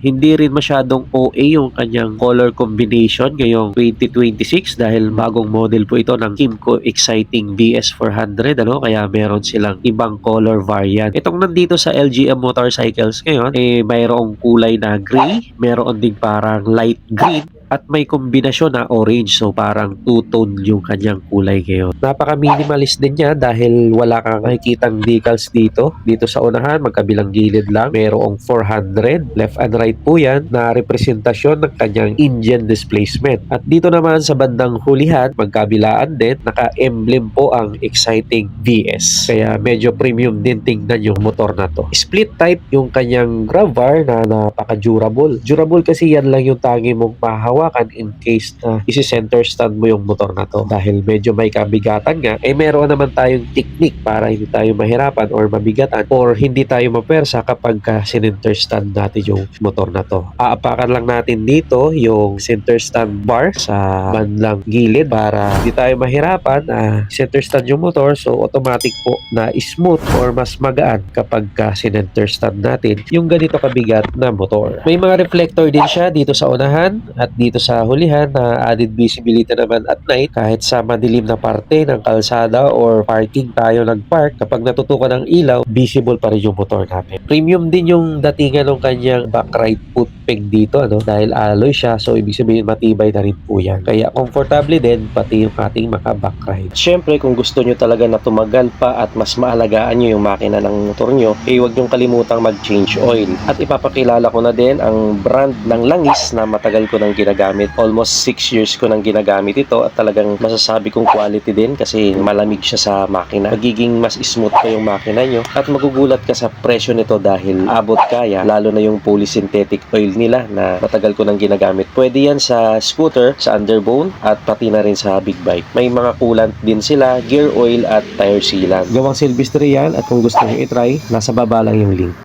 Hindi rin masyadong OA yung kanyang color combination ngayong 2026 dahil bagong model po ito ng Kymco Exciting VS400, ano, kaya meron silang ibang color variant. Itong nandito sa LGM Motorcycles ngayon, mayroong kulay na gray, meron din parang light green, at may kombinasyon na orange, so parang two-tone yung kanyang kulay ngayon. Napaka-minimalist din niya dahil wala kang nakikitang decals dito sa unahan, magkabilang gilid lang. Merong 400 left and right po yan na representasyon ng kanyang engine displacement. At dito naman sa bandang hulihan, magkabilaan din, naka-emblem po ang Exciting VS, kaya medyo premium din tingnan yung motor na to. Split type yung kanyang grab bar na napaka-durable. Durable kasi yan lang yung tangi mong mahawakan in case na isi-center stand mo yung motor na to, dahil medyo may kabigatan nga. Meron naman tayong technique para hindi tayo mahirapan or mabigatan or hindi tayo mapersa kapag center stand natin yung motor na to. Aapakan lang natin dito yung center stand bar sa bandang gilid para hindi tayo mahirapan center stand yung motor, so automatic po na smooth or mas magaan kapag center stand natin yung ganito kabigat na motor. May mga reflector din siya dito sa unahan at dito sa hulihan na added visibility naman at night kahit sa madilim na parte ng kalsada or parking tayo nagpark, kapag natutukan ng ilaw, visible pa rin yung motor natin. Premium din yung datingan ng kanyang backride foot peg dito, ano, dahil alloy siya, so ibig sabihin matibay na rin po yan. Kaya komportable din pati yung ating mga backride. Siyempre, kung gusto nyo talaga na tumagal pa at mas maalagaan nyo yung makina ng motor nyo, huwag nyong kalimutang mag-change oil. At ipapakilala ko na din ang brand ng langis na matagal ko nang ginagamit. Almost 6 years ko nang ginagamit ito at talagang masasabi kong quality din kasi malamig siya sa makina. Magiging mas smooth pa yung makina nyo at magugulat ka sa presyo nito dahil abot kaya, lalo na yung polysynthetic oil nila na matagal ko nang ginagamit. Pwede yan sa scooter, sa underbone at pati na rin sa big bike. May mga coolant din sila, gear oil at tire sealant. Gawang Silvestre yan at kung gusto nyo i-try, nasa baba lang yung link.